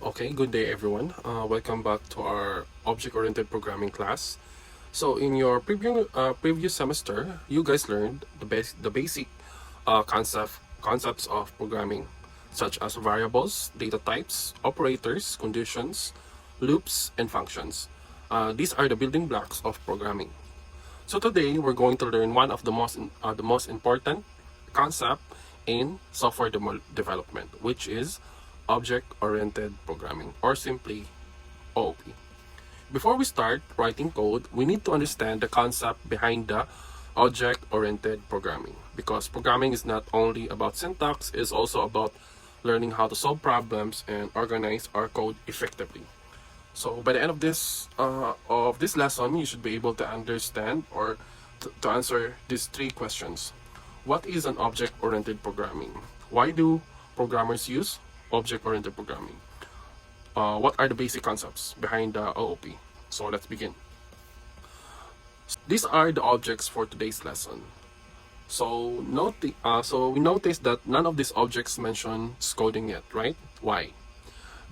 Okay, good day everyone. Welcome back to our object-oriented programming class. So in your previous semester, you guys learned the basic concepts of programming, such as variables, data types, operators, conditions, loops, and functions. These are the building blocks of programming. So today we're going to learn one of the most important concept in software development, which is object-oriented programming, or simply OOP. Before we start writing code, we need to understand the concept behind the object-oriented programming, because programming is not only about syntax, it's also about learning how to solve problems and organize our code effectively. So by the end of this lesson, you should be able to understand or to answer these three questions. What is an object-oriented programming? Why do programmers use object-oriented programming? What are the basic concepts behind the OOP? So let's begin. These are the objects for today's lesson. So we notice that none of these objects mention coding yet, right? Why?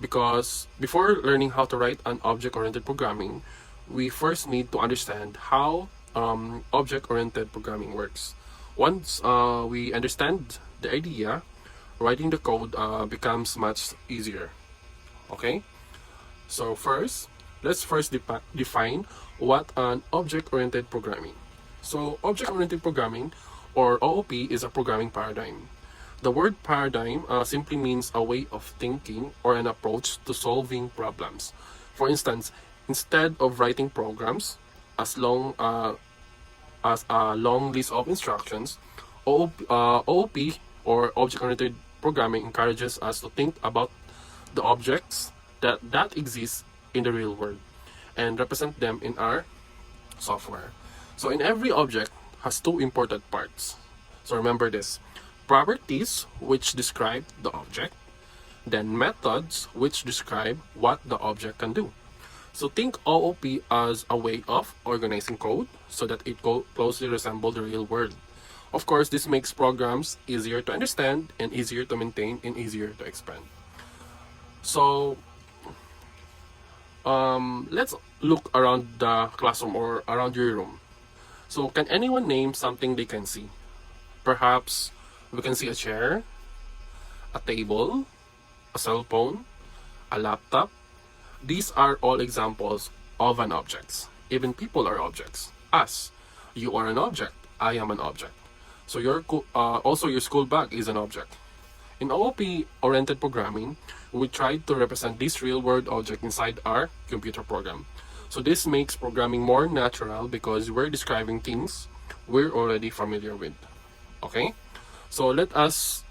Because before learning how to write an object-oriented programming, we first need to understand how object-oriented programming works. Once we understand the idea, writing the code becomes much easier. Okay? So let's first define what an object-oriented programming. So object-oriented programming, or OOP, is a programming paradigm. The word paradigm simply means a way of thinking or an approach to solving problems. For instance, instead of writing programs as long as a long list of instructions, OOP, or object-oriented programming, encourages us to think about the objects that exist in the real world and represent them in our software. So in every object has two important parts. So remember this: properties, which describe the object, then methods, which describe what the object can do. So think OOP as a way of organizing code so that it closely resembles the real world. Of course, this makes programs easier to understand and easier to maintain and easier to expand. So let's look around the classroom or around your room. So can anyone name something they can see? Perhaps we can see a chair, a table, a cell phone, a laptop. These are all examples of an object. Even people are objects. Us, you are an object. I am an object. So also your school bag is an object. In OOP-oriented programming, we try to represent this real-world object inside our computer program. So this makes programming more natural because we're describing things we're already familiar with. Okay? So let's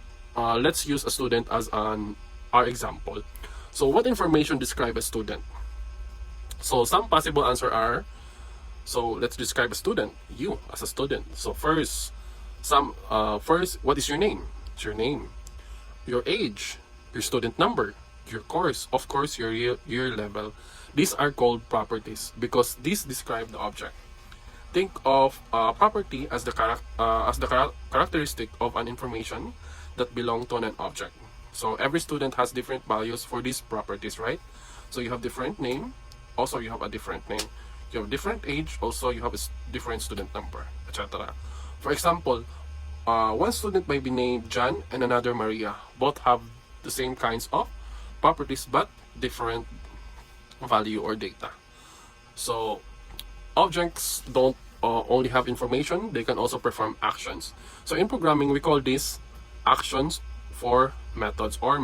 use a student as our example. So what information describe a student? So some possible answer are, so let's describe a student, you as a student. So first, what is your name? It's your name. Your age, your student number, your course, of course, your year level. These are called properties because these describe the object. Think of property as the characteristic of an information that belong to an object. So every student has different values for these properties, right? So you have different name, also you have a different name. You have different age, also you have a different student number, etc. For example, one student may be named John and another Maria. Both have the same kinds of properties but different value or data. So objects don't only have information, they can also perform actions. So in programming, we call these actions for methods, or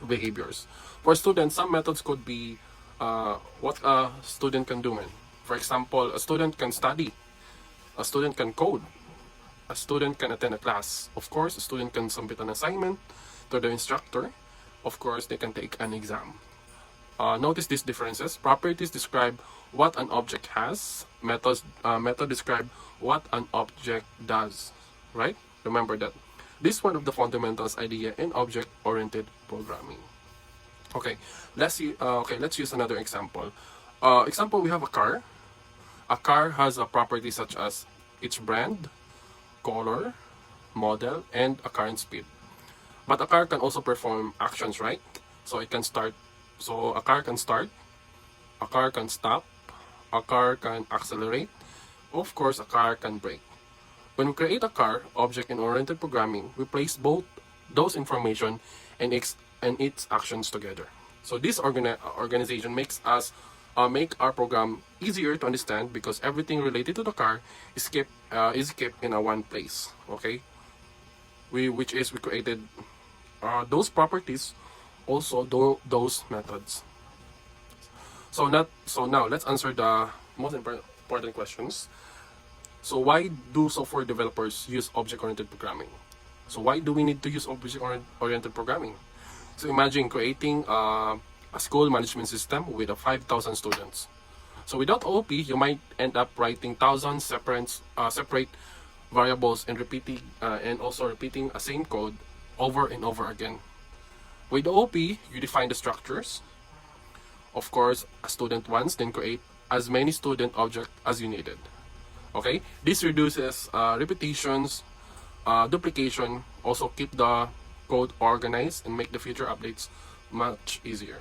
behaviors. For students, some methods could be what a student can do. For example, a student can study, a student can code, a student can attend a class. Of course, a student can submit an assignment to the instructor. Of course, they can take an exam. Notice these differences. Properties describe what an object has. Method describe what an object does. Right? Remember that. This is one of the fundamentals idea in object-oriented programming. Okay, let's use another example. We have a car. A car has a property such as its brand, color, model, and a current speed. But a car can also perform actions, right? So it can start. So a car can start, a car can stop, a car can accelerate. Of course, a car can brake. When we create a car object in oriented programming, we place both those information and its actions together. So this organization makes us make our program easier to understand because everything related to the car is kept in a one place. Okay, we created those properties, also those methods. So now let's answer the most important questions. So why do software developers use object-oriented programming? So why do we need to use object-oriented programming? So imagine creating a school management system with 5,000 students. So without OOP, you might end up writing thousands separate variables and also repeating a same code over and over again. With OOP, you define the structures. Of course, a student once, then create as many student objects as you needed. Okay, this reduces repetitions, duplication, also keep the code organized and make the future updates much easier.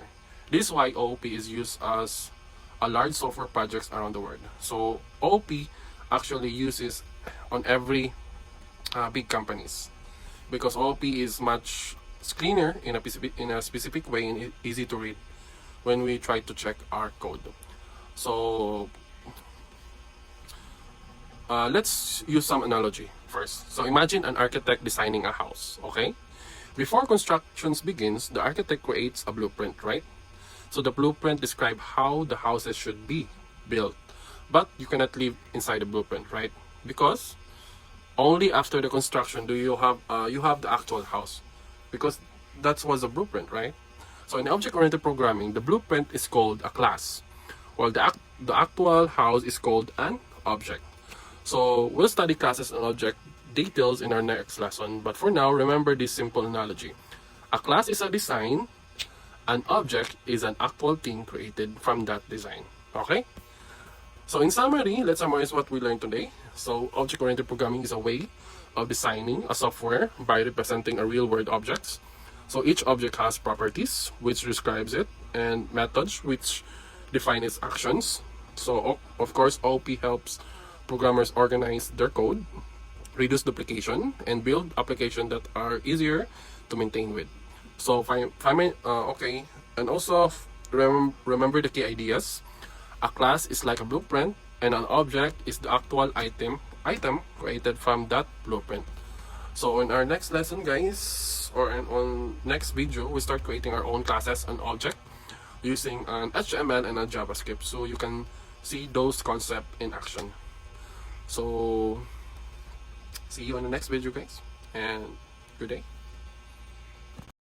This is why OOP is used as a large software projects around the world. So OOP actually uses on every big companies because OOP is much cleaner in a specific way and easy to read when we try to check our code. So let's use some analogy first. So imagine an architect designing a house, okay? Before construction begins, the architect creates a blueprint, right? So the blueprint describes how the houses should be built. But you cannot live inside the blueprint, right? Because only after the construction do you have the actual house. Because that was the blueprint, right? So in object-oriented programming, the blueprint is called a class, while the actual house is called an object. So we'll study classes and object details in our next lesson, but for now, remember this simple analogy. A class is a design, an object is an actual thing created from that design. Okay? So in summary, let's summarize what we learned today. So object-oriented programming is a way of designing a software by representing a real-world objects. So each object has properties, which describes it, and methods, which define its actions. So of course, OOP helps programmers organize their code, reduce duplication, and build applications that are easier to maintain with. So okay, and also remember the key ideas. A class is like a blueprint, and an object is the actual item created from that blueprint. So in our next lesson, guys, or on next video, we start creating our own classes and object using an HTML and a JavaScript, so you can see those concepts in action. So see you on the next video, guys, and good day.